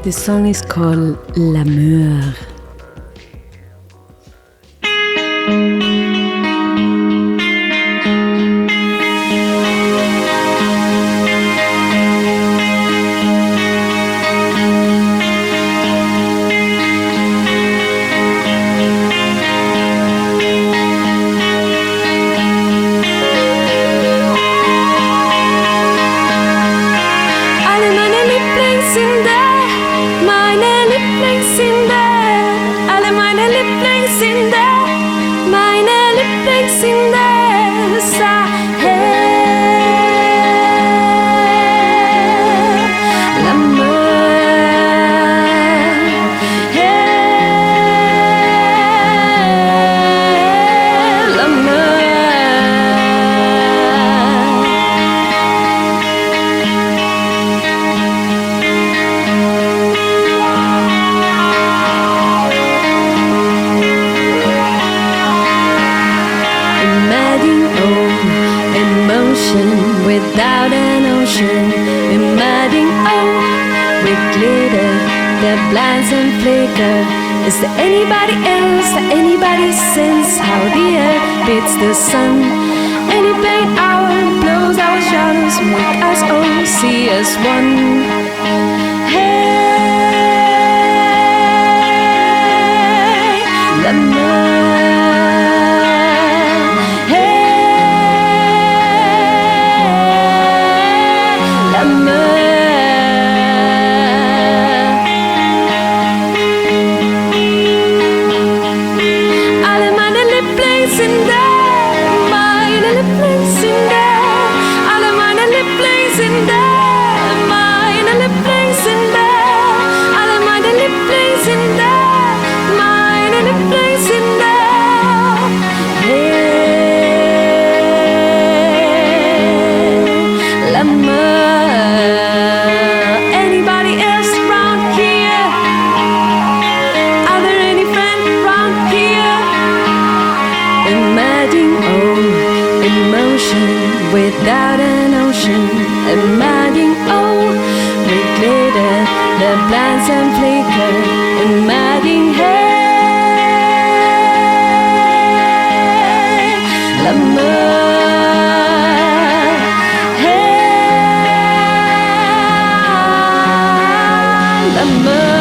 This song is called Amour. Without an ocean, emitting with glitter that blinds and flicker. Is there anybody else that anybody sense how the earth beats the sun? Any pain hour blows our shadows, make us all see as one. Hey, Amour. Without an ocean, emitting with glitter that blinds and flicker, emitting hey, Amour, hey, Amour.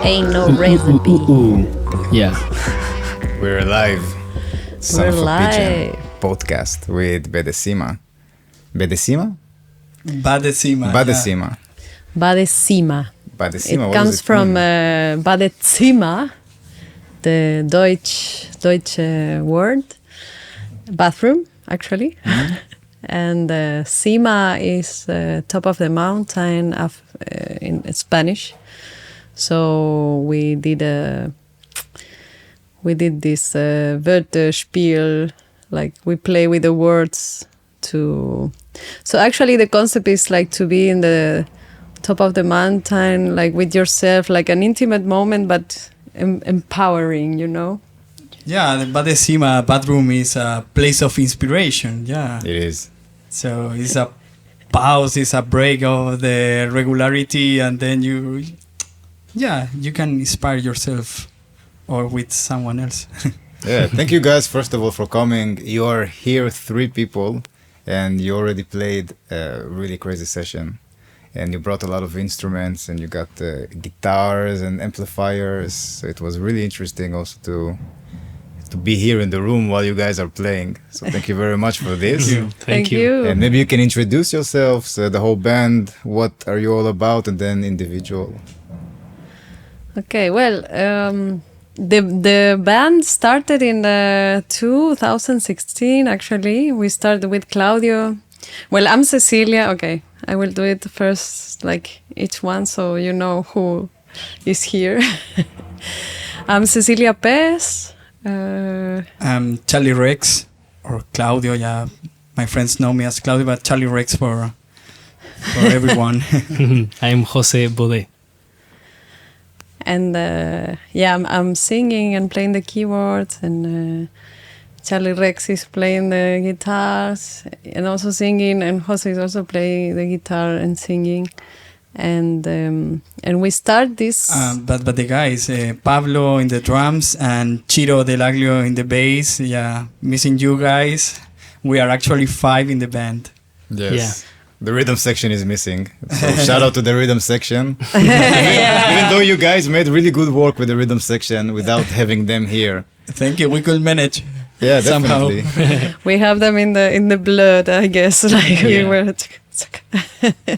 Ain't no recipe. Yeah. We're live. We're live. Podcast with Badecima. Badecima? Badecima. Badecima. Badecima. Badecima, It what comes does it from mean? Badecima, the Deutsch word, bathroom, actually. Mm-hmm. And Cima is top of the mountain in Spanish. So we did this Wörterspiel, like we play with the words to. So actually, the concept is like to be in the top of the mountain, like with yourself, like an intimate moment, but empowering, you know. Yeah, the Badecima bathroom is a place of inspiration. Yeah, It is. so it's a pause, it's a break of the regularity, and then you can inspire yourself or with someone else. Yeah, thank you guys, first of all, for coming. You are here, 3 people, and you already played a really crazy session. And you brought a lot of instruments, and you got guitars and amplifiers. So it was really interesting also to be here in the room while you guys are playing. So thank you very much for this. Thank you. And maybe you can introduce yourselves, the whole band. What are you all about, and then individual. Okay, well, the band started in 2016. Actually, we started with Claudio. Well, I'm Cecilia. Okay, I will do it first, like each one, so you know who is here. I'm Cecilia Pez. Charlie Rex or Claudio. Yeah, my friends know me as Claudio, but Charlie Rex for everyone. I'm José Baudet. And I'm singing and playing the keyboards, and Charlie Rex is playing the guitars and also singing, and Jose is also playing the guitar and singing. And we start this. But the guys, Pablo in the drums and Chiro Del Aglio in the bass. Yeah, missing you guys. We are actually 5 in the band. Yes. Yeah. The rhythm section is missing. So shout out to the rhythm section. Even though you guys made really good work with the rhythm section without having them here. Thank you. We could manage. Yeah, somehow. definitely. We have them in the blood, I guess. Like we were.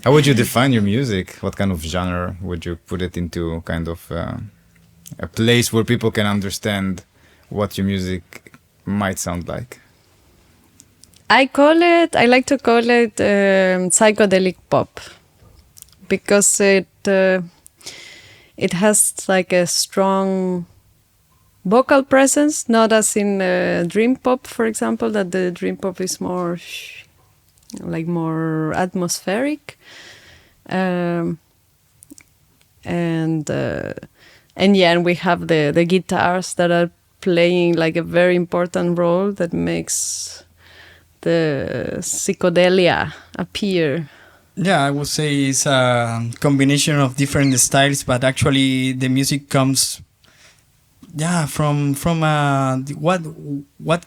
How would you define your music? What kind of genre would you put it into? Kind of a place where people can understand what your music might sound like. I like to call it psychedelic pop, because it has like a strong vocal presence, not as in dream pop, for example, that the dream pop is more more atmospheric, and we have the guitars that are playing like a very important role that makes the psychedelia appear. Yeah, I would say it's a combination of different styles, but actually the music comes, from what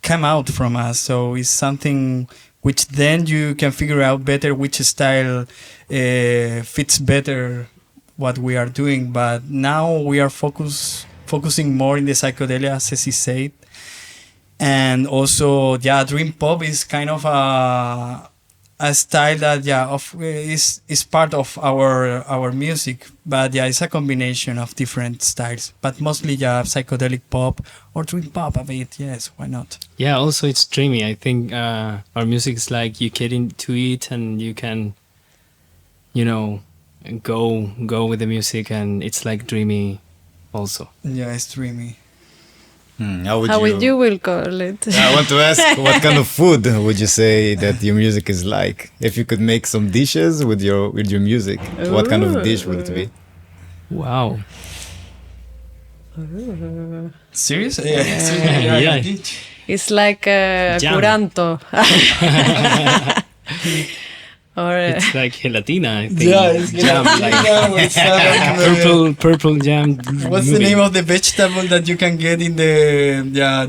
came out from us. So it's something which then you can figure out better which style fits better what we are doing. But now we are focusing more in the psychedelia, as Ceci said. And also, dream pop is kind of a style that is part of our music. But it's a combination of different styles. But mostly psychedelic pop or dream pop a bit. Yes, why not? Yeah, also it's dreamy. I think our music is like you get into it and you can, go with the music, and it's like dreamy also. Yeah, it's dreamy. How would you will call it? I want to ask, what kind of food would you say that your music is like? If you could make some dishes with your music, what kind of dish would it be? Wow. Serious? Yeah. It's like Jam. curanto. Or It's like gelatina, I think. Yeah, it's jam, like purple jam. What's the name of the vegetable that you can get in the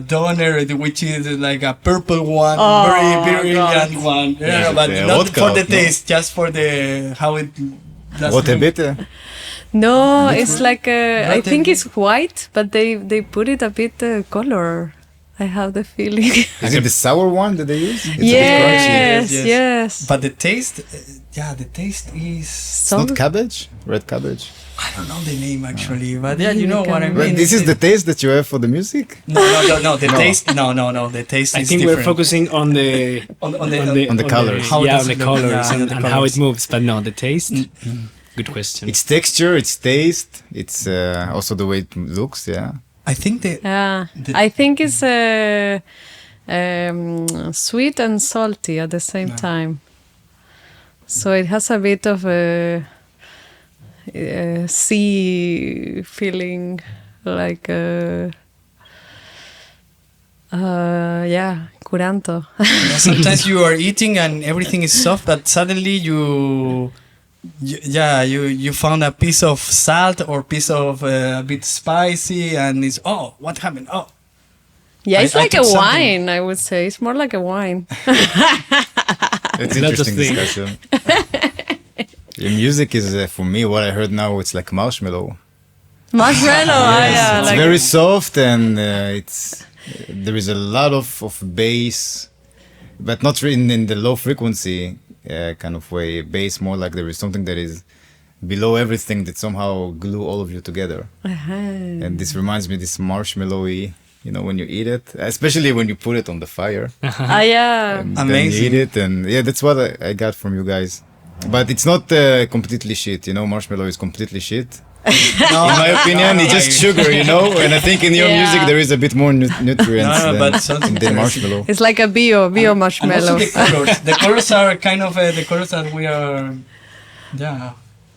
doner, which is like a purple one, very young one. But not for the taste, just for the how it. What a bit? no, it's like I think it's white, but they put it a bit color. I have the feeling. Is it the sour one that they use? It's a bit Yes, Yes, yes. But the taste, the taste is. It's not cabbage, red cabbage. I don't know the name actually, but yeah, you know what I mean. But this is the taste that you have for the music. No. The taste, no. The taste I is think different. we're focusing on the on the colors. How yeah, does the it look? colors Yeah, and, the and how colors. it moves, but no, the taste. Good question. It's texture, it's taste, it's also the way it looks. Yeah. I think the Yeah, I think it's sweet and salty at the same time. So it has a bit of a sea feeling, like curanto. sometimes you are eating and everything is soft, but suddenly you found a piece of salt or piece of a bit spicy, and it's what happened? Yeah, it's I like a took something. wine, I would say. It's more like a wine. It's Lots of interesting things. discussion. The music is, for me, what I heard now, it's like marshmallow. Marshmallow, yeah. It's Like, very soft and there is a lot of bass, but not in the low frequency kind of way. Bass more like there is something that is below everything that somehow glue all of you together. And this reminds me this marshmallowy, when you eat it, especially when you put it on the fire. yeah. And Amazing. then you eat it, and that's what I got from you guys. But it's not completely shit, marshmallow is completely shit. In my opinion, it's just sugar, and I think in your Yeah. music there is a bit more nutrients No, but than something in the marshmallow. It's like a bio And also marshmallow. the colors. The colors are kind of the colors that we are,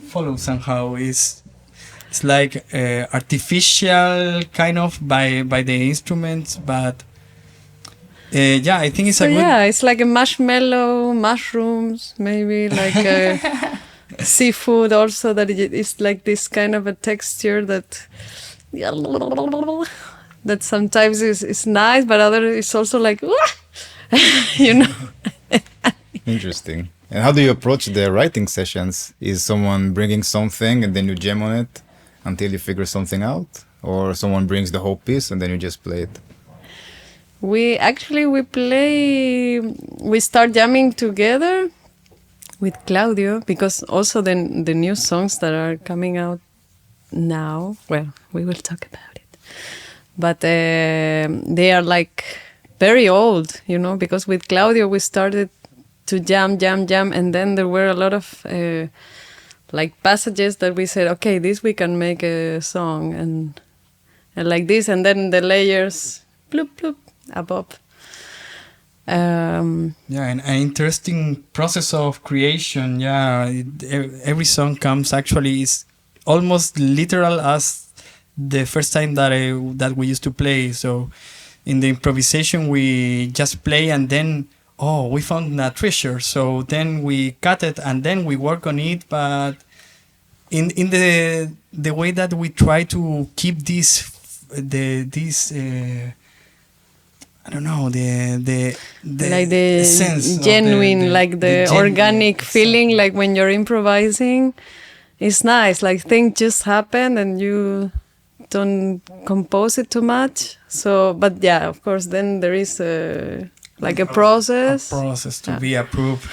follow somehow. It's like artificial kind of by the instruments, but I think it's So a good. yeah, it's like a marshmallow, mushrooms, maybe like seafood also, that it's like this kind of a texture that sometimes is nice, but other is also like Interesting. And how do you approach the writing sessions? Is someone bringing something and then you jam on it until you figure something out? Or someone brings the whole piece and then you just play it? We start jamming together with Claudio, because also the new songs that are coming out now, well, we will talk about it, but they are like very old, because with Claudio we started to jam, and then there were a lot of like passages that we said, okay, this we can make a song, and like this, and then the layers bloop bloop above. An interesting process of creation. Every song comes actually is almost literal as the first time that we used to play. So in the improvisation we just play, and then we found a treasure, so then we cut it and then we work on it, but in the way that we try to keep I don't know, the like the essence genuine, like the genuine, organic exactly. feeling, like when you're improvising, it's nice. Like things just happen and you don't compose it too much. So, but yeah, of course, then there is a process. A process to be approved.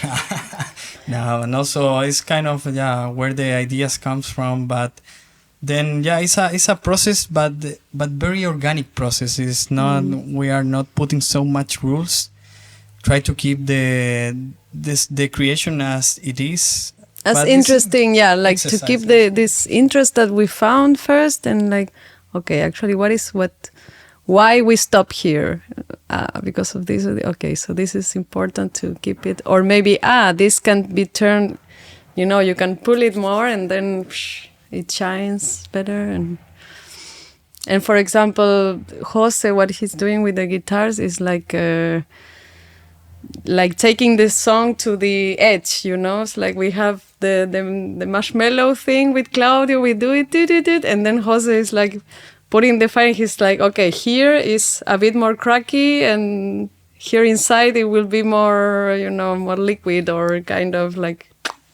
No, and also it's kind of where the ideas comes from, but then it's a process, but very organic process. It's not we are not putting so much rules. Try to keep the creation as it is. As But interesting, like to exercise, keep this interest that we found first, and like, okay, actually, why we stop here? Because of this. Okay, so this is important to keep it, or maybe this can be turned. You can pull it more, and then it shines better. And for example, Jose, what he's doing with the guitars is like taking this song to the edge, It's like we have the marshmallow thing with Claudio, we do it, and then Jose is like putting the fire. He's like, okay, here is a bit more cracky, and here inside it will be more, more liquid, or kind of like.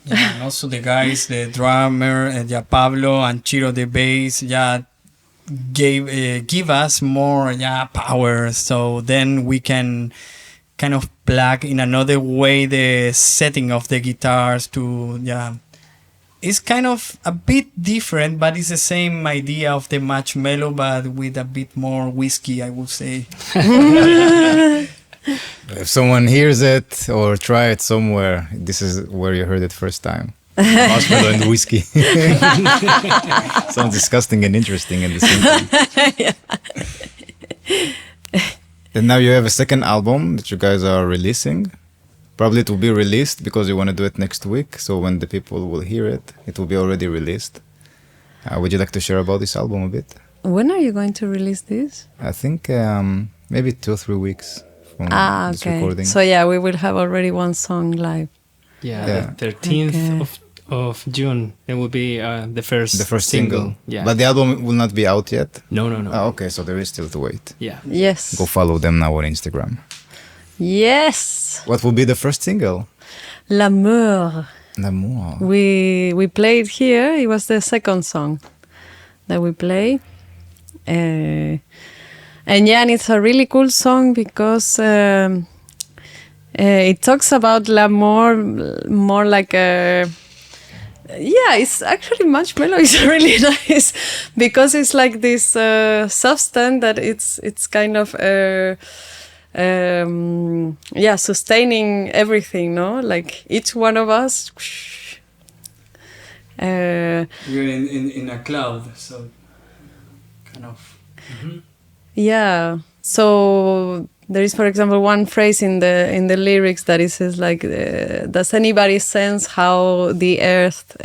And also the guys, the drummer, Pablo and Chiro, the bass, give us more power. So then we can kind of plug in another way the setting of the guitars to It's kind of a bit different, but it's the same idea of the marshmallow, but with a bit more whiskey, I would say. If someone hears it or try it somewhere, this is where you heard it first time. Marshmallow and whiskey. Sounds disgusting and interesting at the same time. And now you have a second album that you guys are releasing. Probably it will be released because you want to do it next week. So when the people will hear it, it will be already released. Would you like to share about this album a bit? When are you going to release this? I think maybe 2 or 3 weeks from this okay. recording. So yeah, we will have already one song live. Yeah. The 13th of June, it will be the first single. Yeah. But the album will not be out yet? No. Okay, so there is still to wait. Yeah. Yes. Go follow them now on Instagram. Yes. What will be the first single? L'amour. L'amour. We played here. It was the second song that we play. And it's a really cool song because it talks about l'amour more like a... it's actually marshmallow is really nice because it's like this substance that it's kind of sustaining everything, no? Like each one of us. We're in a cloud, so kind of. Mm-hmm. Yeah. So there is, for example, one phrase in the lyrics that it says like, "Does anybody sense how the Earth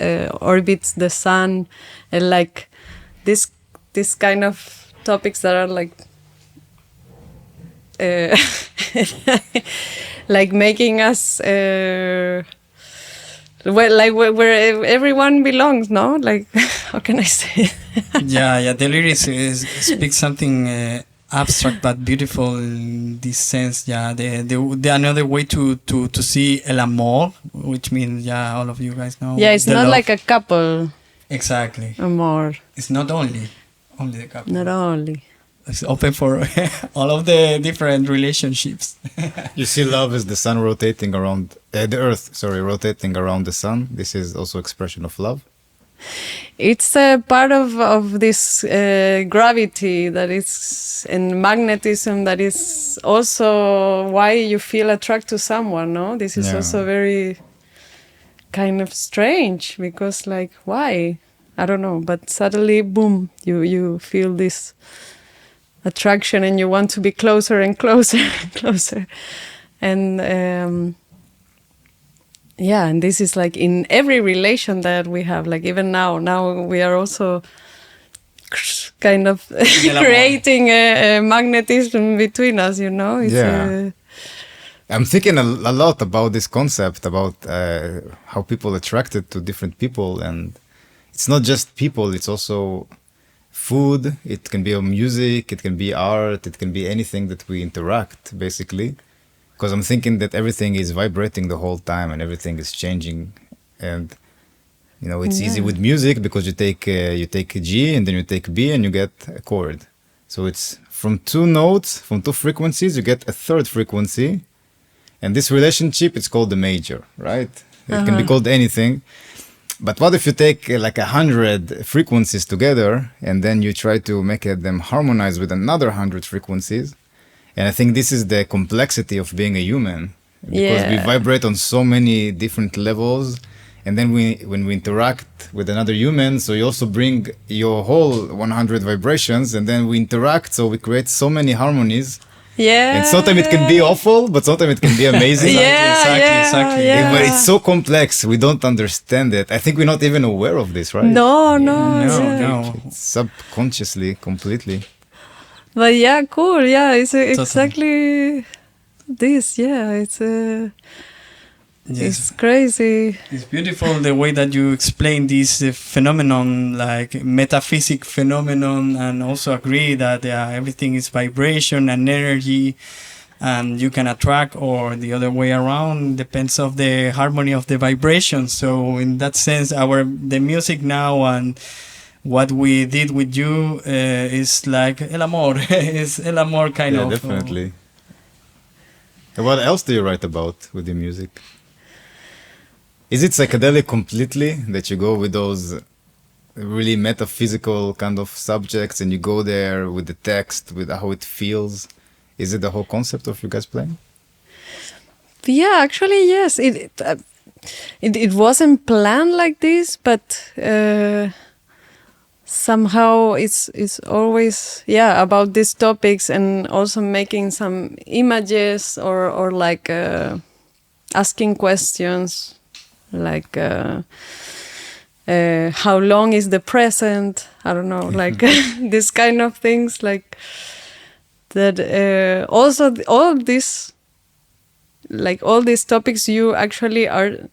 orbits the sun?" And like this kind of topics that are like. Like making us where everyone belongs, no? Like, how can I say it? The lyrics speak something abstract but beautiful in this sense. The another way to see el amor, which means all of you guys know. It's not love. like a couple. Exactly. Amor. It's not only the couple. Not only. It's open for all of the different relationships. You see love as the sun rotating around the earth, rotating around the sun. This is also expression of love. It's a part of this gravity that is and magnetism that is also why you feel attracted to someone, no? This is also very kind of strange because like why? I don't know, but suddenly boom, you feel this attraction and you want to be closer and closer and closer. And and this is like in every relation that we have, like even now we are also kind of creating a magnetism between us, you know? I'm thinking a lot about this concept, about how people attracted to different people. And it's not just people, it's also food, it can be music, it can be art, it can be anything that we interact, basically. Because I'm thinking that everything is vibrating the whole time and everything is changing. And, it's easy with music because you take a G and then you take B and you get a chord. So it's from 2 notes, from 2 frequencies, you get a 3rd frequency. And this relationship, it's called the major, right? It can be called anything. But what if you take like 100 frequencies together and then you try to make them harmonize with another 100 frequencies? And I think this is the complexity of being a human, because we vibrate on so many different levels. And then when we interact with another human, so you also bring your whole 100 vibrations, and then we interact, so we create so many harmonies. And sometimes it can be awful, but sometimes it can be amazing. Exactly. But it's so complex, we don't understand it. I think we're not even aware of this, right? No. It's subconsciously, completely. But cool. It's exactly this. It's crazy. It's beautiful the way that you explain this phenomenon, like metaphysic phenomenon, and also agree that everything is vibration and energy, and you can attract, or the other way around, depends of the harmony of the vibration. So in that sense, the music now and what we did with you is like El Amor. It's El Amor kind Yeah, of. definitely. And what else do you write about with your music? Is it psychedelic completely, that you go with those really metaphysical kind of subjects and you go there with the text, with how it feels? Is it the whole concept of you guys playing? Yeah, actually, yes. It wasn't planned like this, but somehow it's always about these topics, and also making some images or like asking questions like how long is the present, I don't know, like this kind of things, like that. Also all this, like all these topics, you actually are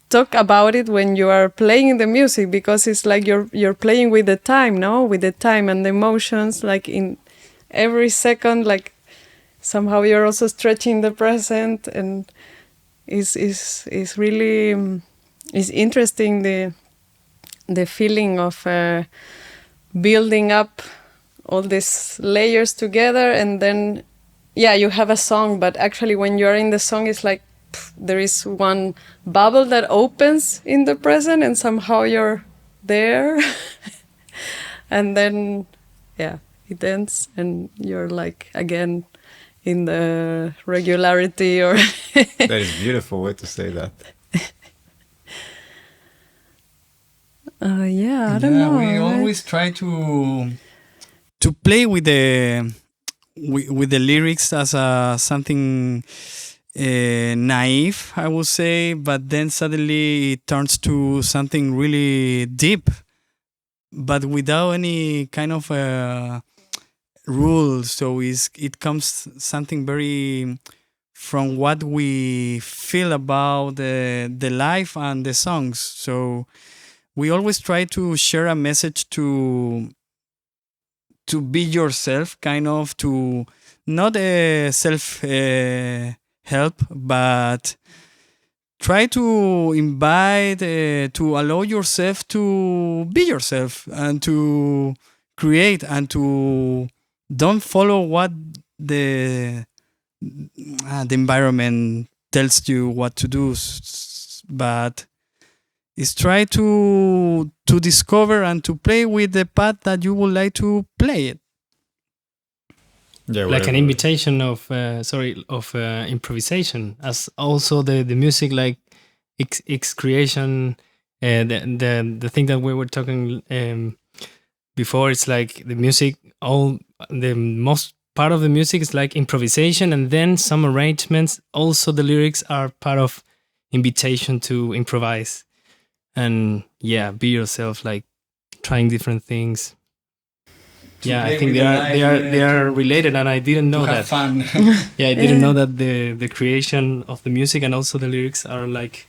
talk about it when you are playing the music, because it's like you're playing with the time, no, with the time and the emotions, like in every second, like somehow you're also stretching the present, and is really is interesting, the feeling of building up all these layers together, and then you have a song, but actually when you're in the song, it's like there is one bubble that opens in the present, and somehow you're there and then it ends, and you're like again in the regularity, or That is a beautiful way to say that. I don't know. We always try to play with the lyrics as something naive, I would say, but then suddenly it turns to something really deep, but without any kind of rule. So it comes something very from what we feel about the life and the songs. So we always try to share a message to be yourself, kind of, to not a self help, but try to invite, to allow yourself to be yourself and to create, and to don't follow what the environment tells you what to do, but is try to discover and to play with the path that you would like to play it. Yeah, Like an invitation of improvisation, as also the music, like its creation, the thing that we were talking before. It's like the music, all the most part of the music is like improvisation, and then some arrangements. Also, the lyrics are part of invitation to improvise and be yourself, like trying different things. I think they are related, and I didn't know that. Fun. I didn't know that the creation of the music and also the lyrics are like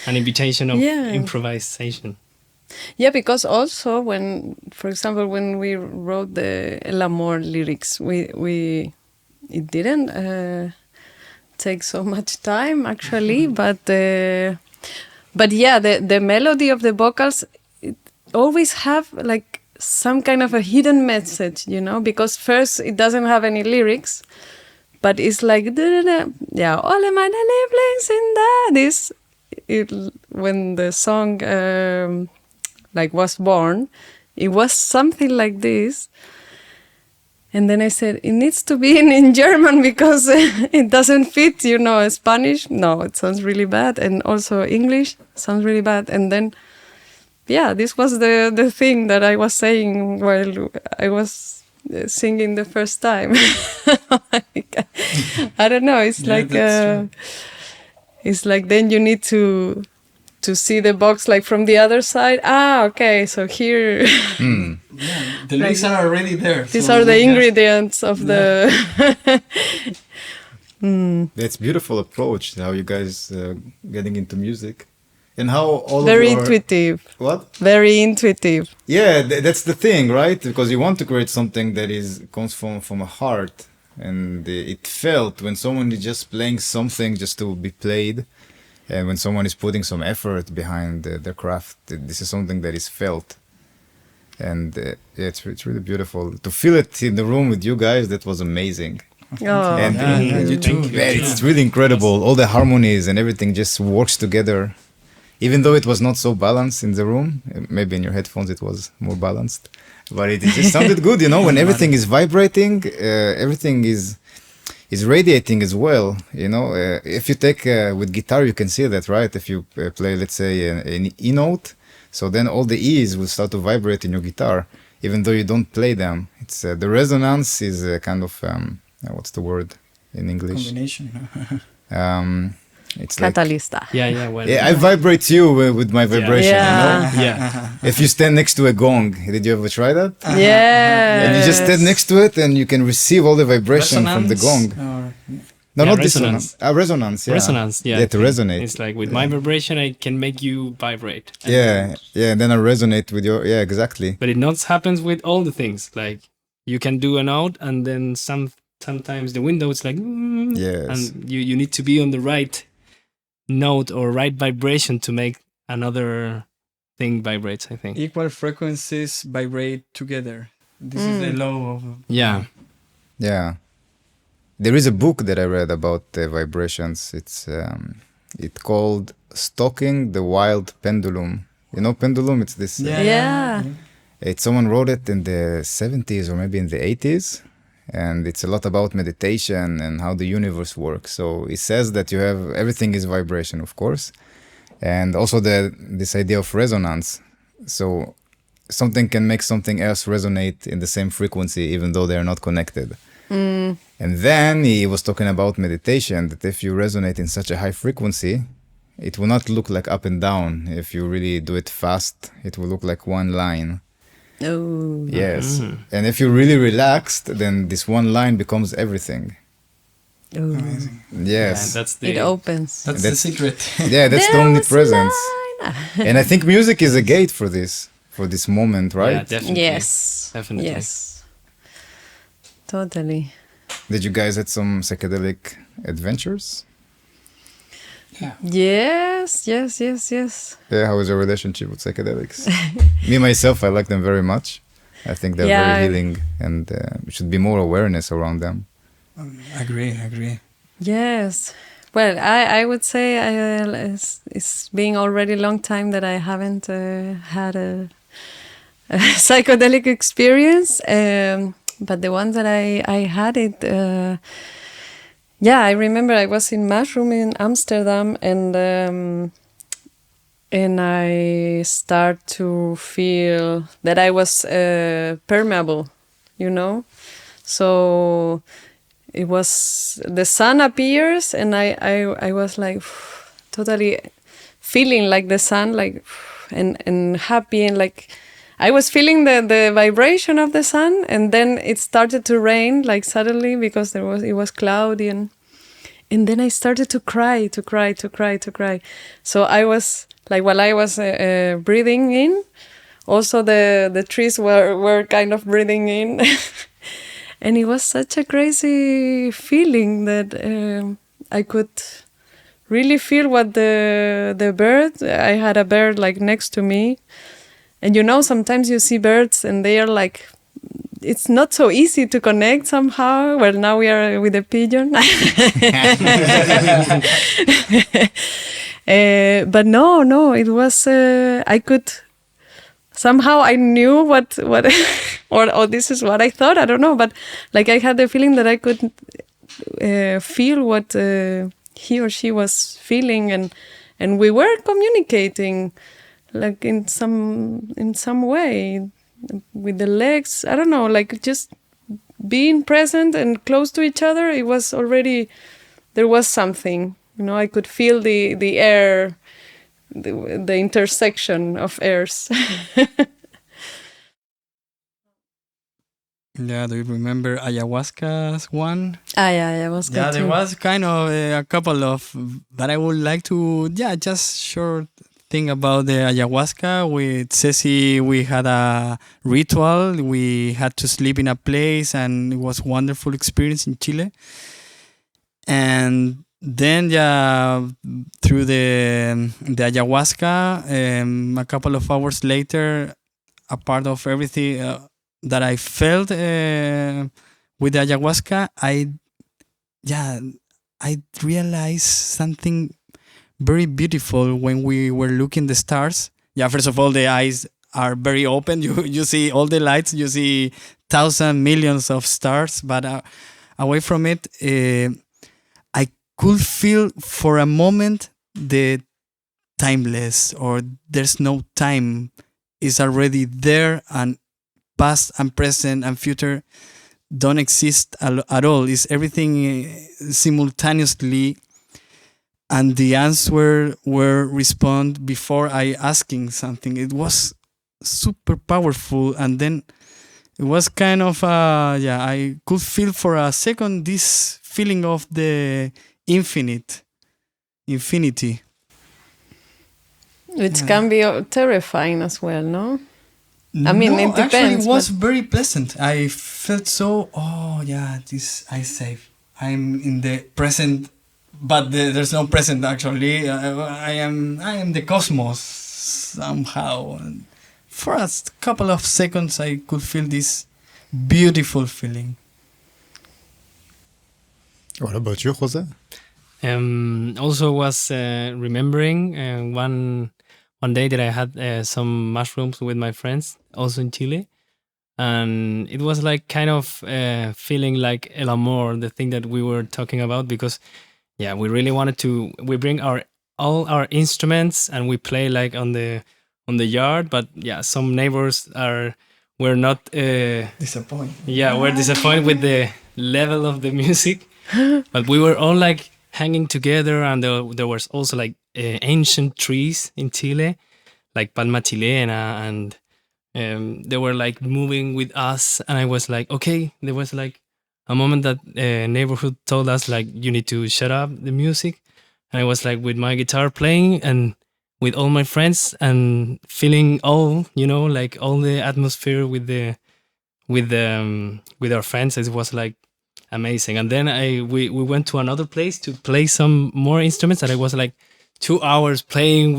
an invitation of improvisation. Yeah, because also when, for example, when we wrote the El Amor lyrics, we it didn't take so much time actually, but the melody of the vocals, it always have like some kind of a hidden message, because first it doesn't have any lyrics, but it's like alle meine Lieblings in when the song like was born, it was something like this. And then I said, it needs to be in German, because it doesn't fit, Spanish. No, it sounds really bad. And also English sounds really bad. And then, this was the thing that I was saying while I was singing the first time. I don't know. It's it's like then you need to see the box like from the other side. Okay, so here the lyrics are already there. These are the ingredients of the That's beautiful approach, how you guys getting into music, and how all very of your... intuitive. What? Very intuitive. Yeah, that's the thing, right? Because you want to create something that comes from a heart, and it felt when someone is just playing something just to be played. And when someone is putting some effort behind their craft, this is something that is felt. And it's really beautiful to feel it in the room with you guys. That was amazing. Oh, And you too. it's really incredible. All the harmonies and everything just works together. Even though it was not so balanced in the room, maybe in your headphones it was more balanced, but it just sounded good. You know, when everything is vibrating, everything is radiating as well. You know, if you take with guitar, you can see that, right? If you play, let's say, an E note, so then all the E's will start to vibrate in your guitar, even though you don't play them. It's the resonance is a kind of what's the word in English? Combination. It's like, Catalista. Yeah. Well, I vibrate you with my vibration. Yeah. You know, yeah. if you stand next to a gong, did you ever try that? Yeah. And you just stand next to it, and you can receive all the vibration from the gong. No, Yeah, not resonance. dissonance. Resonance. Yeah. Resonance, yeah. Yeah, to resonate. It's like with my vibration, I can make you vibrate. Yeah. And then I resonate with your. Yeah, exactly. But it not happens with all the things. Like you can do a note, and then sometimes the window is like, Yes. and you need to be on the right note or right vibration to make another thing vibrates, I think. Equal frequencies vibrate together. This is the law of. Yeah. Yeah. There is a book that I read about vibrations. It's called "Stalking the Wild Pendulum." You know, pendulum. It's this. Yeah. It's someone wrote it in the 70s or maybe in the 80s, and it's a lot about meditation and how the universe works. So it says that you have everything is vibration, of course, and also this idea of resonance. So something can make something else resonate in the same frequency, even though they are not connected. And then he was talking about meditation, that if you resonate in such a high frequency, it will not look like up and down. If you really do it fast, it will look like one line. Oh. Yes. And if you're really relaxed, then this one line becomes everything. Oh. Amazing. Yes. Yeah, that's the It opens. That's the secret. Yeah, that's the There was omnipresence. line. And I think music is a gate for this moment, Yeah, right? definitely. Yes. Definitely. Yes. Totally. Did you guys had some psychedelic adventures? Yes. Yeah, how was your relationship with psychedelics? Me, myself, I like them very much. I think they're Yeah, very healing, and should be more awareness around them. Agree. Yes. Well, I would say it's been already a long time that I haven't had a psychedelic experience. But the ones that I had it, I remember I was in Mushroom in Amsterdam, and I start to feel that I was permeable, you know. So it was the sun appears, and I was like totally feeling like the sun, like and happy, and like I was feeling the vibration of the sun, and then it started to rain like suddenly because it was cloudy, and then I started to cry. So I was like, while I was breathing in, also the trees were kind of breathing in. And it was such a crazy feeling that I could really feel what the bird. I had a bird like next to me, and you know, sometimes you see birds and they are like, it's not so easy to connect somehow. Well, now we are with a pigeon. But no, it was. I could. Somehow I knew what or this is what I thought. I don't know, but like I had the feeling that I could feel what he or she was feeling, and we were communicating, like in some way with the legs. I don't know, like just being present and close to each other. It was already, there was something, you know. I could feel the air. The intersection of airs. Yeah, do you remember ayahuasca's one? Yeah, was good Yeah, there too. was kind of a couple of, but I would like to, just short thing about the ayahuasca. With Ceci, we had a ritual. We had to sleep in a place, and it was wonderful experience in Chile. And then, through the ayahuasca, a couple of hours later, a part of everything that I felt with the ayahuasca, I realized something very beautiful when we were looking the stars. Yeah, first of all, the eyes are very open. You see all the lights. You see thousands, millions of stars. But away from it, I could feel for a moment the timeless, or there's no time, is already there, and past and present and future don't exist at all. It's everything simultaneously, and the answer were respond before I asking something. It was super powerful, and then it was kind of I could feel for a second this feeling of the infinity. Which can be terrifying as well, no? I mean, no, it depends. Actually, it was very pleasant. I felt so. This I safe. I'm in the present, but there's no present actually. I am the cosmos somehow. And for a couple of seconds, I could feel this beautiful feeling. What about you, Jose? Also was remembering one day that I had some mushrooms with my friends, also in Chile, and it was like kind of feeling like el Amour, the thing that we were talking about, because we really wanted to. We bring all our instruments and we play like on the yard, but some neighbors were not Disappointed. we're disappointed with the level of the music, but we were all like hanging together, and there was also like ancient trees in Chile, like Palma Chilena, and they were like moving with us, and I was like, okay. There was like a moment that neighborhood told us like, you need to shut up the music, and I was like with my guitar playing and with all my friends and feeling all like all the atmosphere with our friends. It was like amazing. And then we went to another place to play some more instruments, and I was like 2 hours playing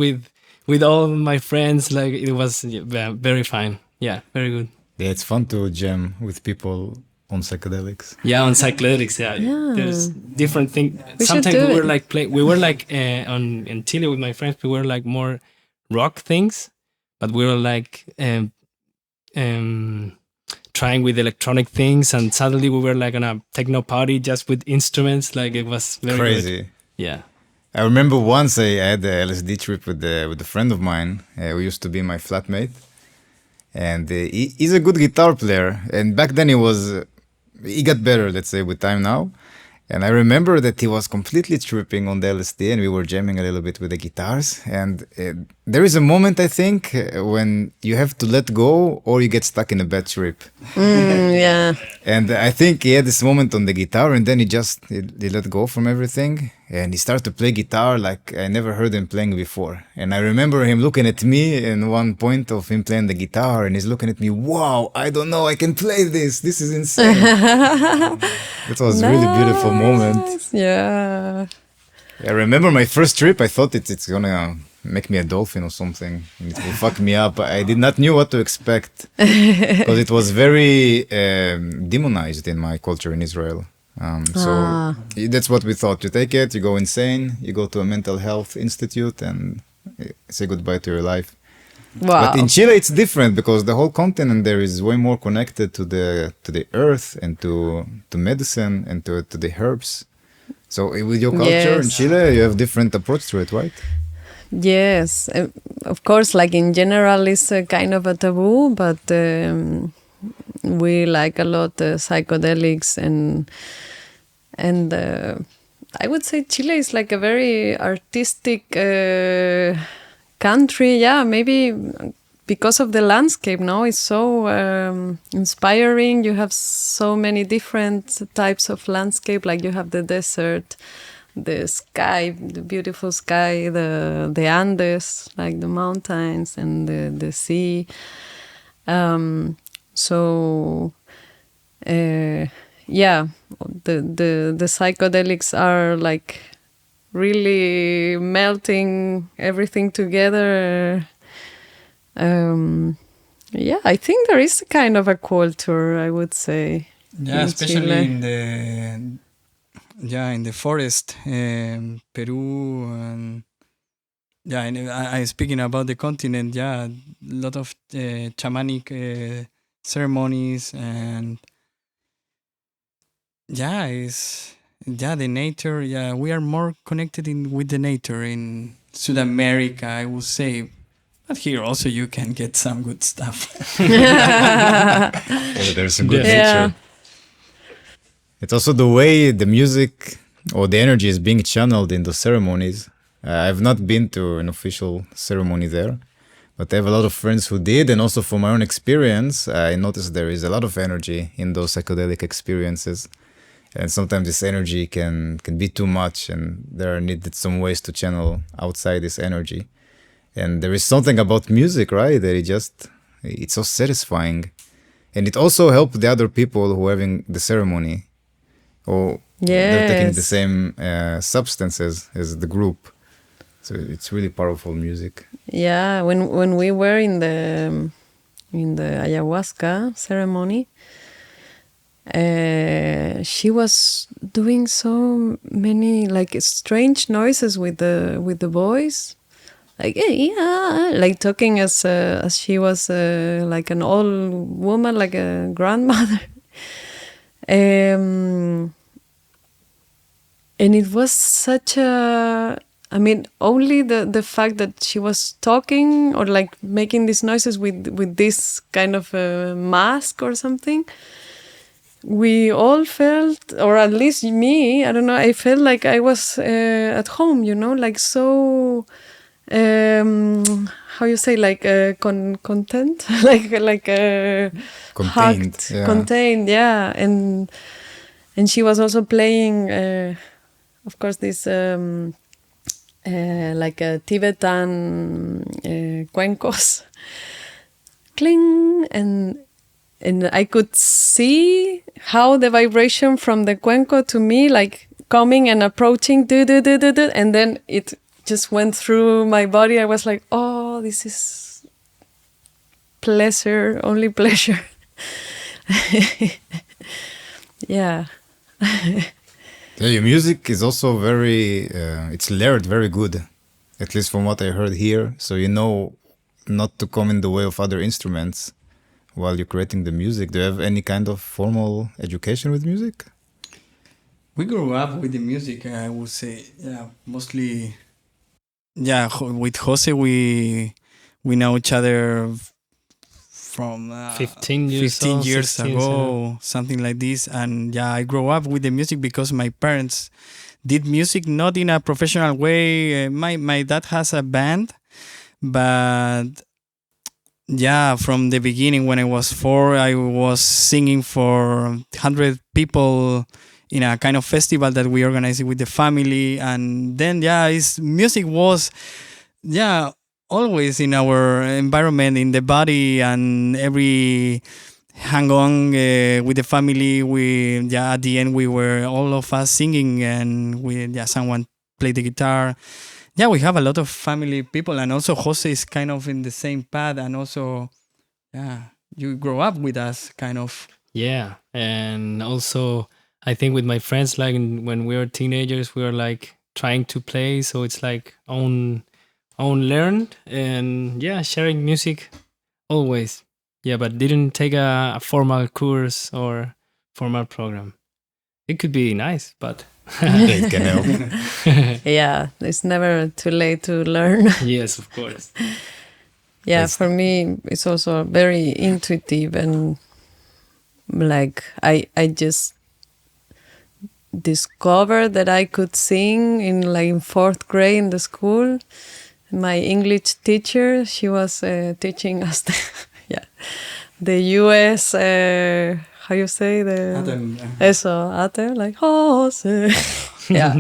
with all my friends. Like it was very fine. Yeah, very good. Yeah, it's fun to jam with people on psychedelics. Yeah, on psychedelics. Yeah. There's different things. We Sometimes should do we it. were like we were like in Chile with my friends. We were like more rock things, but we were like trying with electronic things, and suddenly we were like on a techno party just with instruments. Like it was very Crazy. good. Yeah. I remember once I had a LSD trip with a friend of mine who used to be my flatmate, and he's a good guitar player. And back then he got better, let's say, with time now. And I remember that he was completely tripping on the LSD, and we were jamming a little bit with the guitars. And there is a moment, I think, when you have to let go or you get stuck in a bad trip. Yeah. And I think he had this moment on the guitar, and then he let go from everything, and he started to play guitar like I never heard him playing before. And I remember him looking at me in one point of him playing the guitar, and he's looking at me, wow, I don't know, I can play this. This is insane. It was a really beautiful moment. Yeah. I remember my first trip, I thought it's gonna make me a dolphin or something, and it will fuck me up. I did not know what to expect, because it was very demonized in my culture in Israel. So that's what we thought. You take it, you go insane, you go to a mental health institute and say goodbye to your life. Wow. But in Chile it's different, because the whole continent there is way more connected to the earth and to medicine and to the herbs. So with your culture in Chile, you have different approach to it, right? Yes, of course, like in general it's a kind of a taboo, but we like a lot psychedelics, and I would say Chile is like a very artistic country. Yeah, maybe because of the landscape, no? It's so inspiring. You have so many different types of landscape, like you have the desert, the sky, the beautiful sky, the Andes, like the mountains, and the sea. So the psychedelics are like really melting everything together. Yeah, I think there is a kind of a culture, I would say. Yeah, in especially Chile. in the forest, Peru, and yeah, and I speaking about the continent. Yeah, a lot of shamanic ceremonies, and the nature. Yeah, we are more connected with the nature in South America, I would say. But here also you can get some good stuff. There's some good Yeah. nature. It's also the way the music or the energy is being channeled in the ceremonies. I've not been to an official ceremony there, but I have a lot of friends who did, and also from my own experience, I noticed there is a lot of energy in those psychedelic experiences. And sometimes this energy can be too much, and there are needed some ways to channel outside this energy. And there is something about music, right? That it's so satisfying. And it also helped the other people who are having the ceremony, or they're taking the Yes. same substances as the group. So it's really powerful music. Yeah, when we were in the ayahuasca ceremony, she was doing so many like strange noises with the voice, like yeah, like talking as she was like an old woman, like a grandmother. And it was such a, I mean, only the fact that she was talking or like making these noises with this kind of a mask or something, we all felt, or at least me, I don't know, I felt like I was at home, you know, like so, how you say, like content, like Contained, hugged, yeah. contained, yeah. And she was also playing, of course, this like a Tibetan cuencos, cling, and I could see how the vibration from the cuenco to me, like coming and approaching, and then it just went through my body. I was like, oh, this is pleasure, only pleasure. Yeah. Yeah, your music is also very, it's layered very good, at least from what I heard here. So you know not to come in the way of other instruments while you're creating the music. Do you have any kind of formal education with music? We grew up with the music, I would say. Yeah, mostly. Yeah, with Jose, we know each other from 15 years 15 old, years 16, ago, something like this. And yeah, I grew up with the music because my parents did music not in a professional way. My dad has a band, but yeah, from the beginning when I was 4, I was singing for 100 people in a kind of festival that we organized with the family. And then music was always in our environment, in the body, and every hang on with the family. We at the end we were all of us singing, and someone played the guitar. Yeah, we have a lot of family people, and also Jose is kind of in the same path, and also you grow up with us kind of. Yeah, and also I think with my friends, like when we were teenagers, we were like trying to play, so it's like own learned, and sharing music always. Yeah, but didn't take a formal course or formal program. It could be nice, but It can help. Yeah, it's never too late to learn. yes, of course. Yeah, for me, it's also very intuitive, and like I just discovered that I could sing in 4th grade in the school. My English teacher, she was teaching us the US, how you say eso, ate, like Jose. Yeah.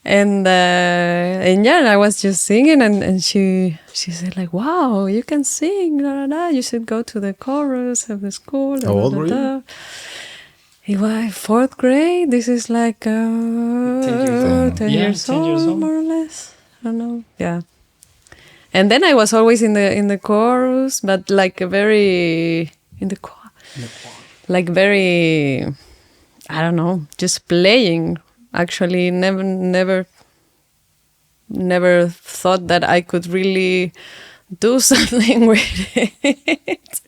And I was just singing, and she said like, wow, you can sing, da, da, da. You should go to the chorus of the school. How old were you? It was 4th grade. This is like 10 10 years years old. more or less. I don't know. Yeah. And then I was always in the chorus, but like a very in the choir, like very, I don't know, just playing. Actually, never thought that I could really do something with it.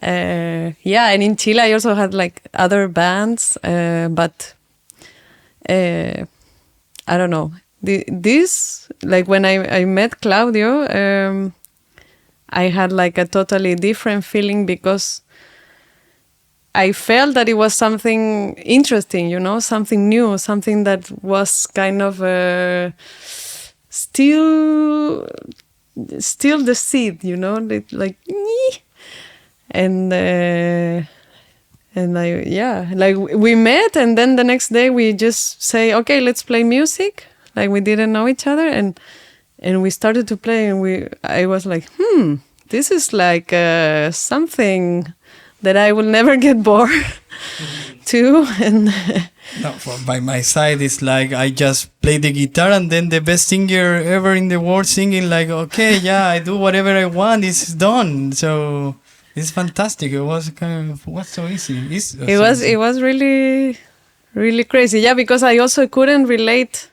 Yeah, and in Chile I also had like other bands, but I don't know. This, like when I met Claudio, I had like a totally different feeling because I felt that it was something interesting, you know, something new, something that was kind of still the seed, you know, like and like we met, and then the next day we just say, okay, let's play music. Like we didn't know each other, and we started to play, and I was like, this is like something that I will never get bored to. And no, by my side, it's like I just play the guitar, and then the best singer ever in the world singing like, okay, yeah, I do whatever I want. It's done. So it's fantastic. It was so easy. It was really, really crazy. Yeah, because I also couldn't relate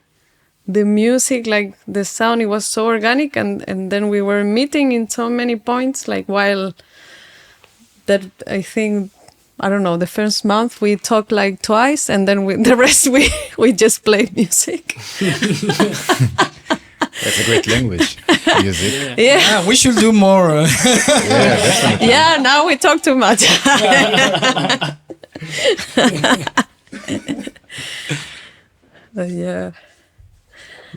the music, like the sound. It was so organic, and then we were meeting in so many points, like while that I think, I don't know, the first month we talked like twice, and then the rest we just played music. That's a great language, music. Yeah, we should do more. Yeah, definitely. Yeah, now we talk too much. Yeah.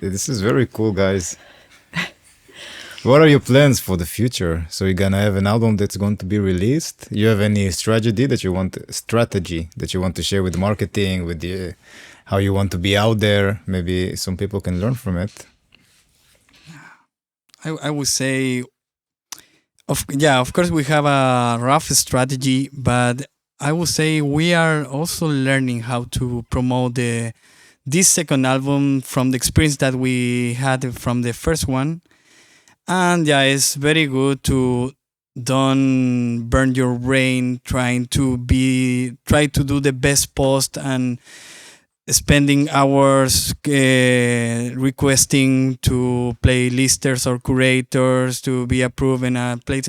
This is very cool, guys. What are your plans for the future? So you're gonna have an album that's going to be released. You have any strategy that you want to share with marketing, with how you want to be out there? Maybe some people can learn from it. I would say, of course we have a rough strategy, but I would say we are also learning how to promote this second album from the experience that we had from the first one. And yeah, it's very good to don't burn your brain try to do the best post and spending hours requesting to playlisters or curators to be approved and play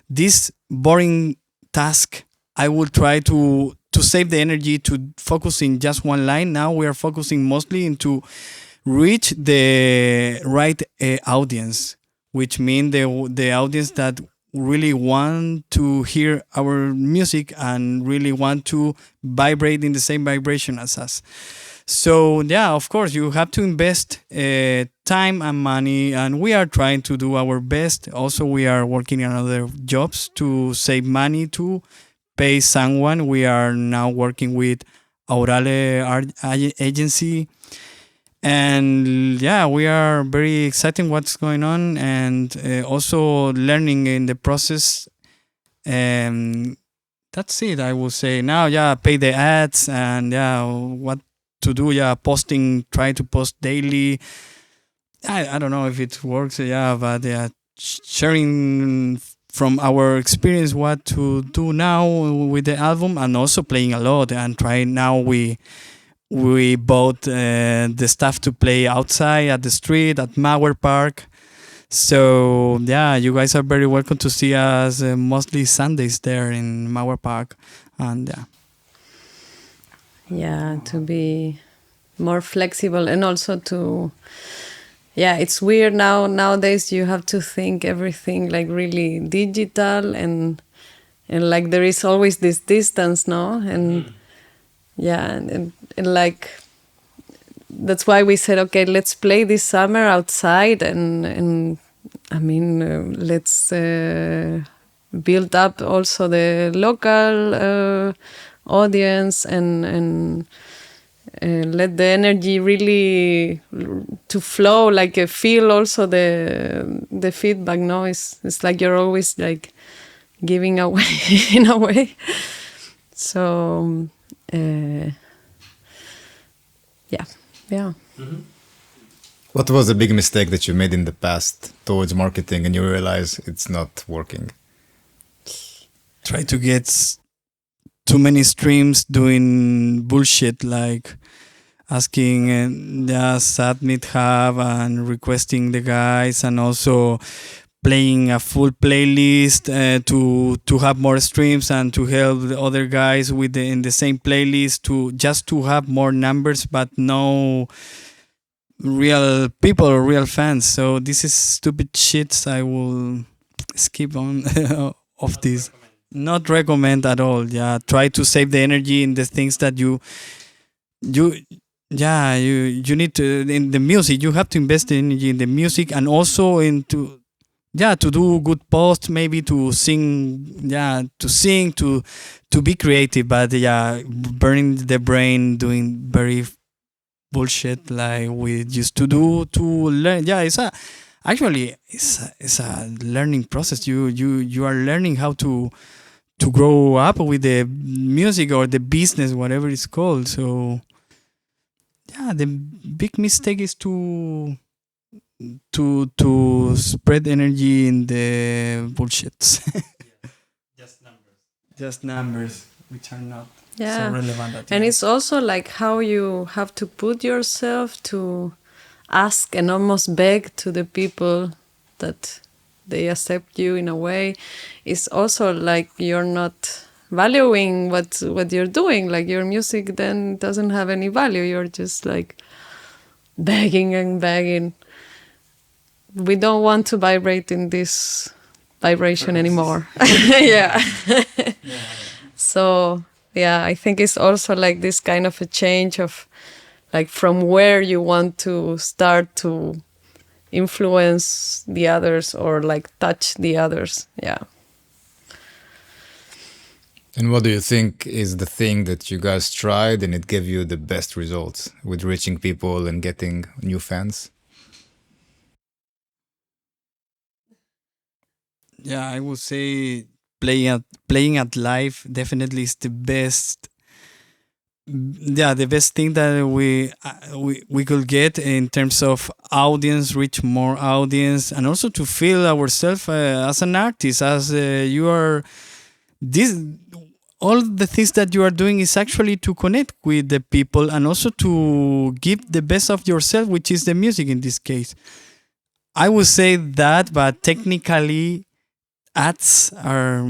this boring task. I will try to save the energy to focus in just one line. Now we are focusing mostly into reach the right audience, which means the audience that really want to hear our music and really want to vibrate in the same vibration as us. So yeah, of course, you have to invest time and money, and we are trying to do our best. Also, we are working on other jobs to save money to pay someone. We are now working with Aurale Art Agency. And yeah, we are very excited what's going on, and also learning in the process. That's it, I would say. Now, yeah, pay the ads, and yeah, what to do. Yeah, posting, try to post daily. I don't know if it works, yeah, but yeah, sharing from our experience what to do now with the album, and also playing a lot and trying. Now we bought the stuff to play outside at the street at Mauer Park. So yeah, you guys are very welcome to see us mostly Sundays there in Mauer Park. And yeah, to be more flexible, and also to, yeah, it's weird nowadays you have to think everything like really digital, and like there is always this distance, no? And yeah, and like that's why we said, okay, let's play this summer outside, and I mean, let's build up also the local audience, and let the energy really to flow, like feel also the feedback. No, it's like you're always like giving away in a way. So yeah. Mm-hmm. What was a big mistake that you made in the past towards marketing and you realize it's not working? Try to get too many streams doing bullshit like asking just admit hub and requesting the guys, and also playing a full playlist to have more streams and to help the other guys with in the same playlist to have more numbers, but no real people or real fans. So this is stupid shit. I will skip on of this. Not recommend at all. Yeah, try to save the energy in the things that you need to in the music. You have to invest the energy in the music and also into to do good posts, maybe to sing, to be creative, but burning the brain doing very bullshit like we used to do to learn. It's a learning process. You are learning how to grow up with the music or the business, whatever it's called. So the big mistake is to spread energy in the bullshits. Just numbers which are not so relevant. And it's also like how you have to put yourself to ask and almost beg to the people that they accept you in a way. It's also like you're not valuing what you're doing. Like your music then doesn't have any value. You're just like begging and begging. We don't want to vibrate in this vibration anymore. So I think it's also like this kind of a change of like from where you want to start to influence the others or like touch the others. And what do you think is the thing that you guys tried and it gave you the best results with reaching people and getting new fans? I would say playing at live definitely is the best. The best thing that we could get in terms of audience, reach more audience, and also to feel ourselves as an artist, as you are. All the things that you are doing is actually to connect with the people and also to give the best of yourself, which is the music in this case. I would say that, but technically ads are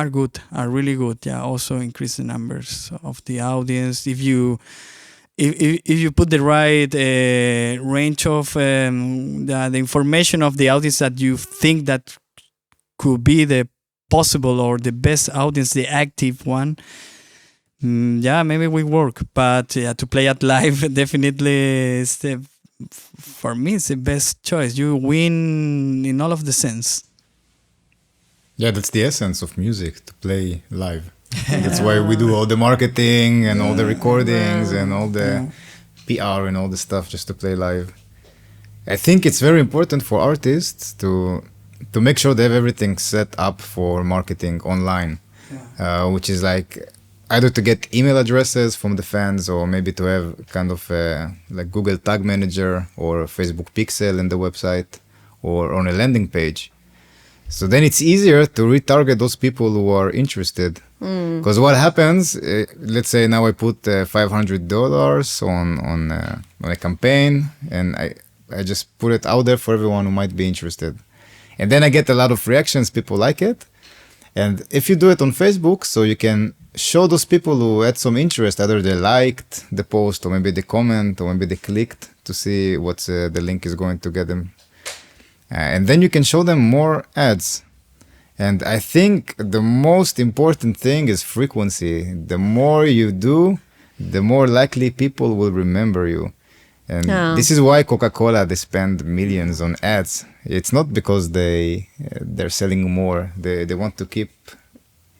good, are really good. Also increase the numbers of the audience if you put the right range of the information of the audience that you think that could be the possible or the best audience, the active one. Maybe we work, but to play at live definitely is for me it's the best choice. You win in all of the sense. That's the essence of music, to play live. That's why we do all the marketing and all the recordings and all the PR and all the stuff just to play live. I think it's very important for artists to make sure they have everything set up for marketing online, which is like either to get email addresses from the fans or maybe to have kind of like Google Tag Manager or Facebook Pixel in the website or on a landing page. So then it's easier to retarget those people who are interested. Because what happens, let's say now I put $500 on a campaign and I just put it out there for everyone who might be interested. And then I get a lot of reactions, people like it. And if you do it on Facebook, so you can show those people who had some interest, either they liked the post or maybe they comment or maybe they clicked to see what the link is going to get them. And then you can show them more ads. And I think the most important thing is frequency. The more you do, the more likely people will remember you. And this is why Coca-Cola, they spend millions on ads. It's not because they're selling more. They want to keep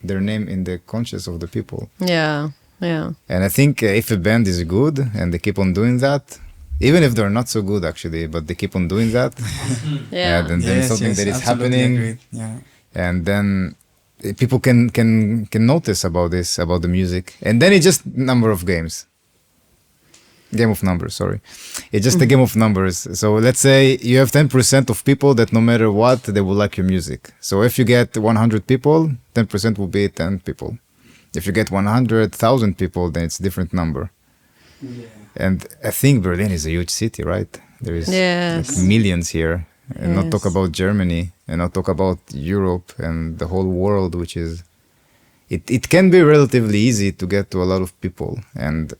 their name in the conscious of the people. Yeah. And I think if a band is good and they keep on doing that, even if they're not so good actually, but they keep on doing that, then there's something that is happening. And then people can notice about this, about the music. And then it's just number of games. Game of numbers, sorry. It's just a game of numbers. So let's say you have 10% of people that no matter what, they will like your music. So if you get 100 people, 10% will be 10 people. If you get 100,000 people, then it's a different number. Yeah. And I think Berlin is a huge city, right? There is like millions here. And not talk about Germany and not talk about Europe and the whole world, which is... It can be relatively easy to get to a lot of people. And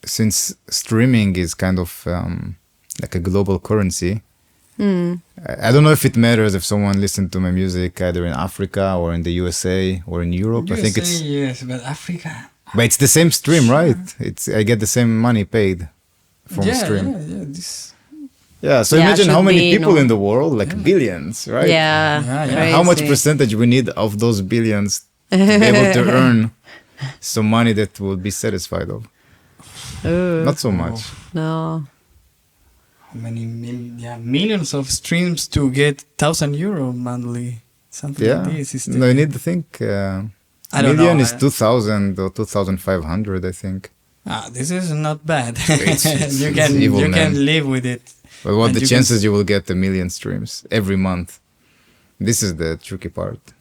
since streaming is kind of like a global currency, I don't know if it matters if someone listens to my music either in Africa or in the USA or in Europe. USA, I think it's... Yes, but Africa... But it's the same stream, right? I get the same money paid from stream. So imagine how many people in the world, like billions, right? How much percentage we need of those billions to be able to earn some money that we'll be satisfied of? Not so much. No. How many millions of streams to get €1,000 monthly? Something like this. No, you need to think... I don't million know. is 2,000 or 2,500, I think. This is not bad. It's you evil, can live with it. But what the chances you will get 1 million streams every month? This is the tricky part.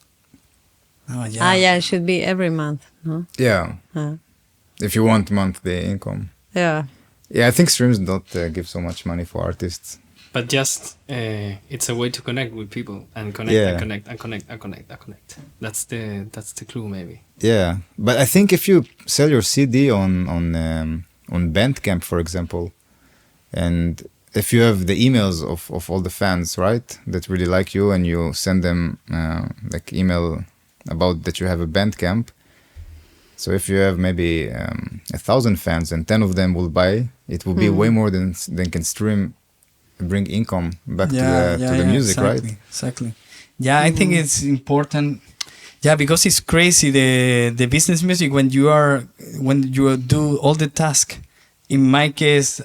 Oh, yeah. It should be every month, no? Yeah. If you want monthly income. Yeah. Yeah, I think streams don't give so much money for artists. But just it's a way to connect with people and connect. That's the clue, maybe. Yeah, but I think if you sell your CD on BandCamp, for example, and if you have the emails of all the fans, right, that really like you, and you send them like email about that you have a BandCamp. So if you have maybe 1,000 fans and 10 of them will buy, it will be way more than can stream. Bring income back to the music, exactly, right? Exactly. Yeah, I think it's important. Yeah, because it's crazy the business music when you do all the task. In my case,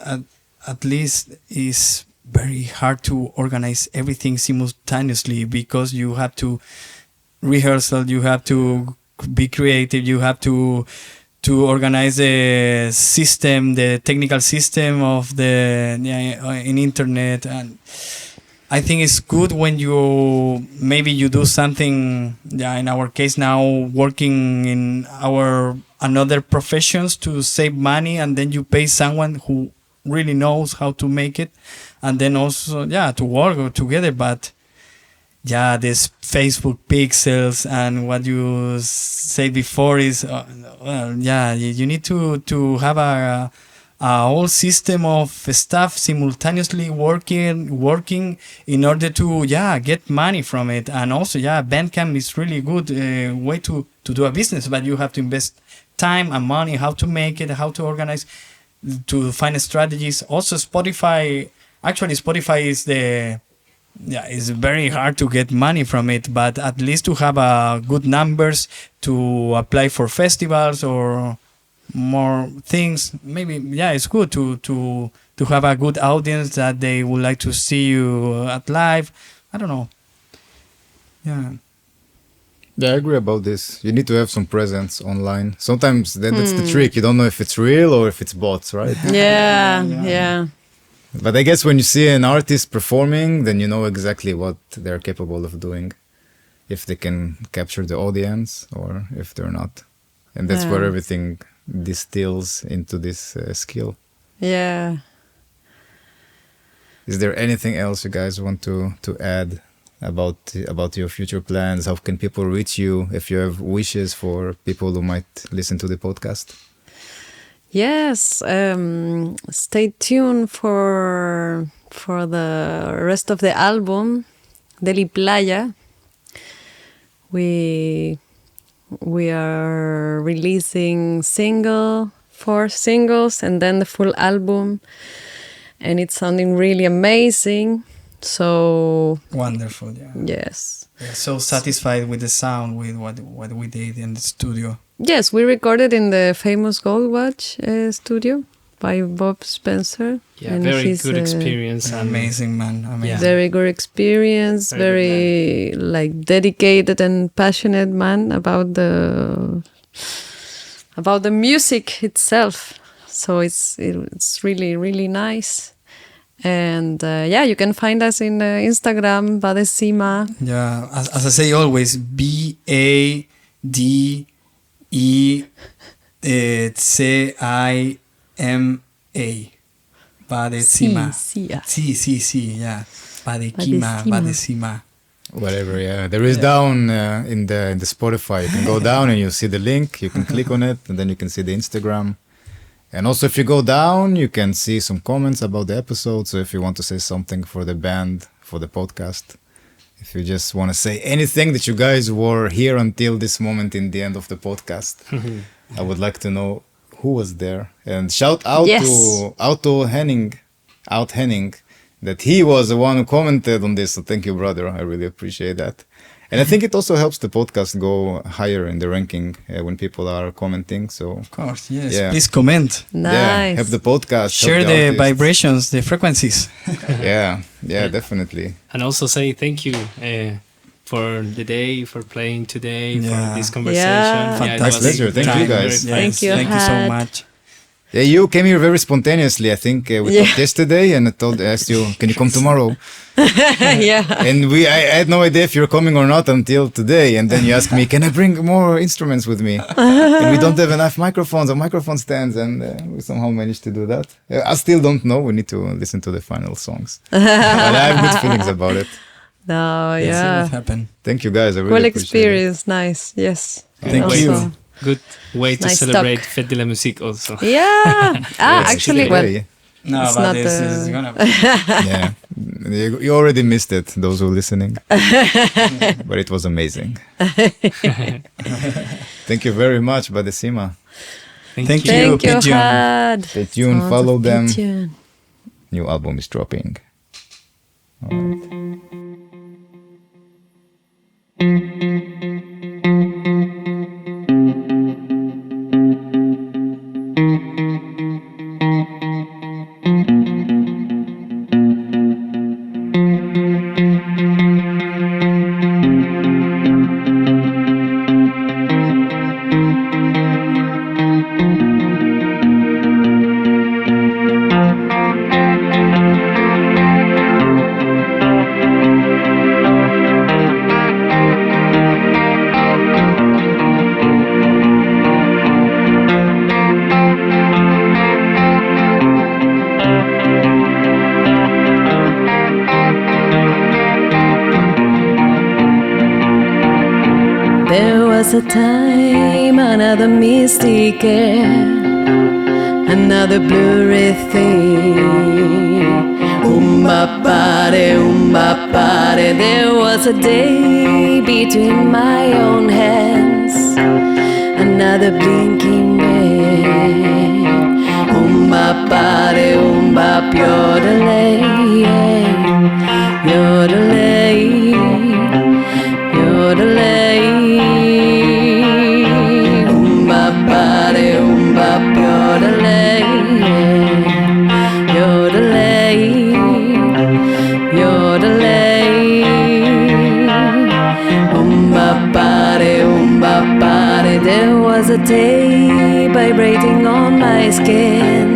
at least, is very hard to organize everything simultaneously because you have to rehearsal, you have to be creative, you have to organize the system, the technical system of the in internet. And I think it's good when you do something, in our case now, working in our another professions to save money, and then you pay someone who really knows how to make it, and then also to work together. But this Facebook pixels and what you said before is, you need to have a whole system of stuff simultaneously working in order to get money from it. And also BandCamp is really good way to do a business, but you have to invest time and money, how to make it, how to organize, to find strategies. Also Spotify is it's very hard to get money from it, but at least to have good numbers to apply for festivals or more things. Maybe it's good to have a good audience that they would like to see you at live. I don't know. Yeah, I agree about this. You need to have some presence online. Sometimes that's the trick. You don't know if it's real or if it's bots, right? Yeah. But I guess when you see an artist performing, then you know exactly what they're capable of doing. If they can capture the audience or if they're not. And that's where everything distills into this skill. Yeah. Is there anything else you guys want to add about your future plans? How can people reach you if you have wishes for people who might listen to the podcast? Yes, stay tuned for the rest of the album, Deli Playa. We are releasing 4 singles, and then the full album, and it's sounding really amazing. So wonderful. Yes. We're so satisfied with the sound, with what we did in the studio. Yes, we recorded in the famous Gold Watch studio by Bob Spencer. Yeah, and very good experience. Amazing, man. Amazing. Very good experience. Very dedicated and passionate man about the music itself. So it's really, really nice. And you can find us in Instagram, Badecima. Yeah, as I say always, BADECIMA. Badecima. Sí, yeah. Badecima. Whatever, yeah. There is down in the Spotify. You can go down and you see the link. You can click on it, and then you can see the Instagram. And also, if you go down, you can see some comments about the episode. So if you want to say something for the band, for the podcast, if you just want to say anything that you guys were here until this moment in the end of the podcast, I would like to know who was there. And shout out to Henning, that he was the one who commented on this. So thank you, brother. I really appreciate that. And I think it also helps the podcast go higher in the ranking when people are commenting. So of course, yes. Yeah. Please comment. Nice. Yeah, help the podcast. Share help the artists. vibrations, the frequencies. Yeah, definitely. And also say thank you for the day, for playing today, Yeah. for this conversation. Yeah. It Fantastic. was Pleasure. Thank you, very guys. fun. Thank you, Thank you so Had. much. Yeah, you came here very spontaneously. I think we talked yesterday, and I asked you, "Can you come tomorrow?" Yeah. And I had no idea if you're coming or not until today. And then you asked me, "Can I bring more instruments with me?" And we don't have enough microphones or microphone stands, and we somehow managed to do that. I still don't know. We need to listen to the final songs, but I have good feelings about it. No, Let's see yeah. what happened. Thank you, guys. I really Cool appreciate it. experience. Nice. Yes. Thank Also- you. Good way to Nice celebrate talk. Fête de la Musique also. Yeah. Yes, Actually, it's well, okay. No, It's but not, this is gonna be. Yeah, you already missed it, those who are listening. But it was amazing. Thank you very much, Badecima. Thank you. you. thank you, Pigeon. Had. Stay tuned, Sounds follow of them. Pigeon. New album is dropping. All right. There was a time, another mystic air, another blurry thing. Umba pare, there was a day between my own hands, another blinking ray. Umba yodelay, yodelay, yodelay. Umba yodelay, yodelay, yodelay. Umba pare, there was a day vibrating on my skin,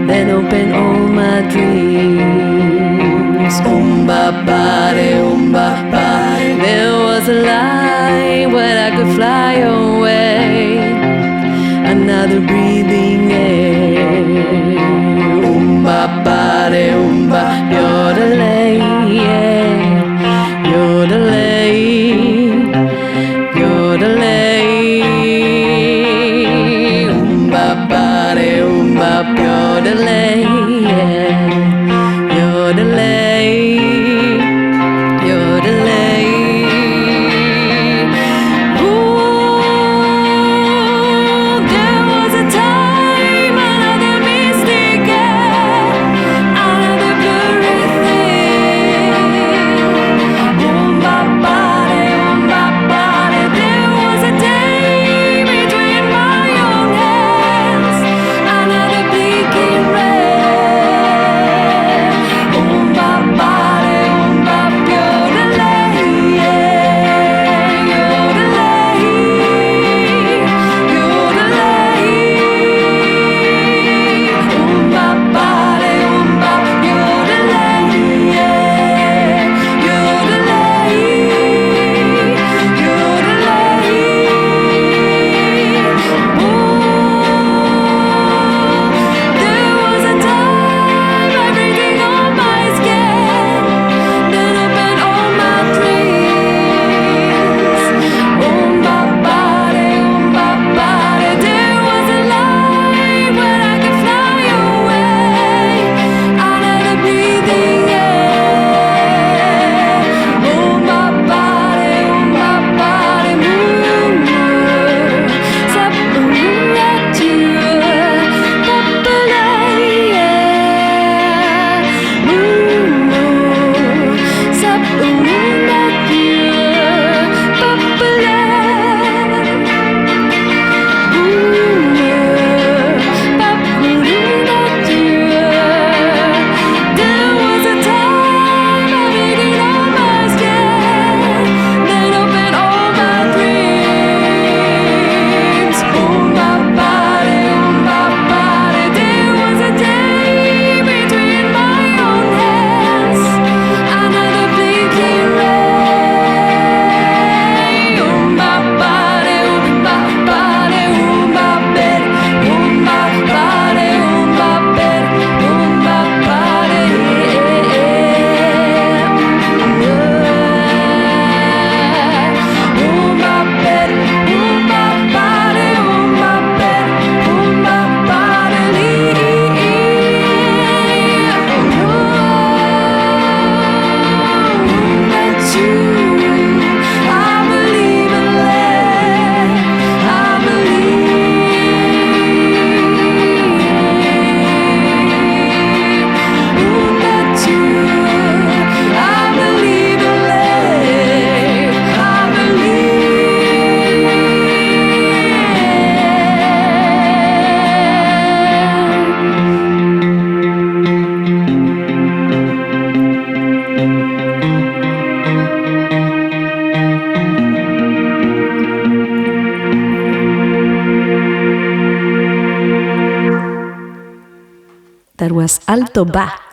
then open all my dreams. Umba pare, there was a line where I could fly away, another breathing air. Umba pare, yodelay, yodelay, yodelay. Umba pare, yodelay, yodelay, yodelay. Ooh, there was a time, another mystic that was Alto Va.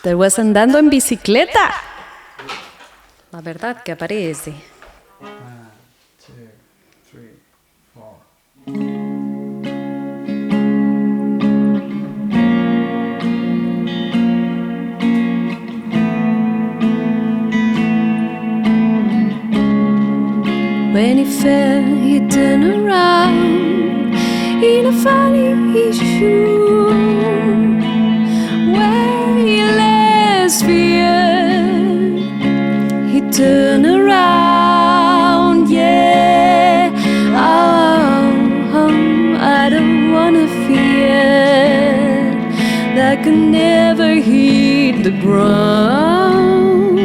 There was Andando en Bicicleta. La verdad que aparece. 1, 2, 3, 4. When he fell, he turned around in a funny issue where he last feared. He turned around, yeah. I don't wanna fear that could never hit the ground.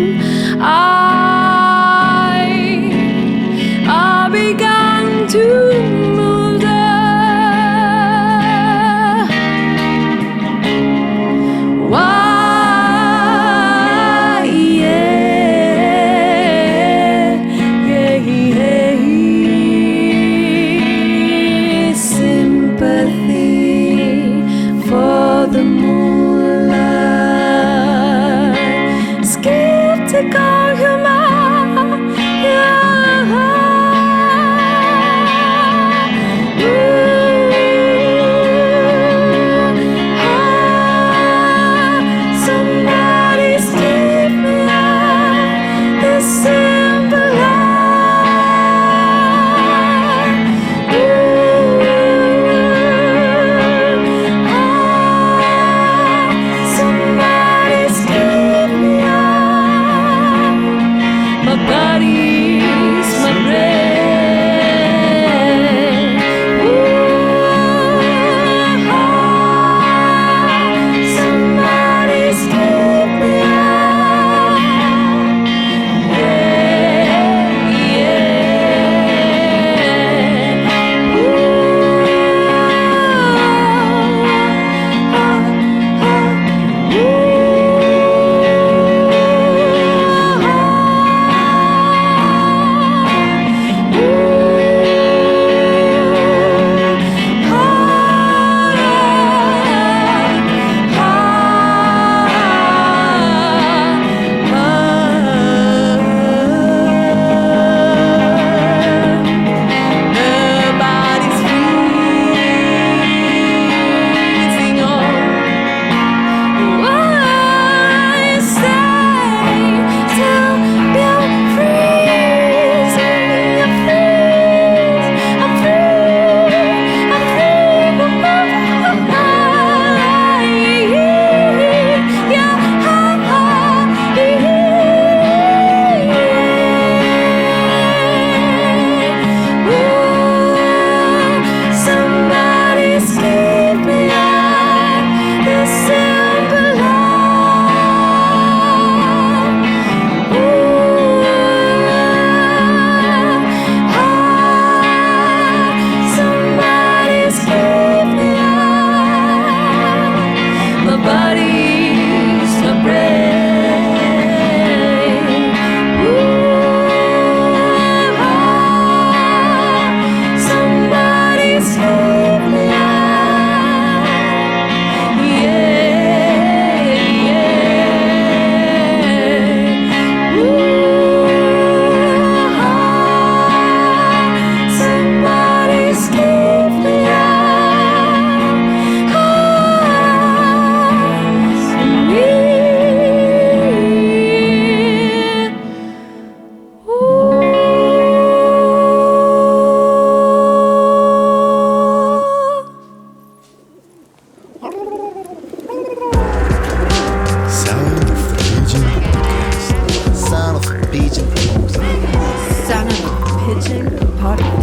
I began to move there. Why? Sympathy for the moonlight. Skeptical human, yeah. Pigeon podcast.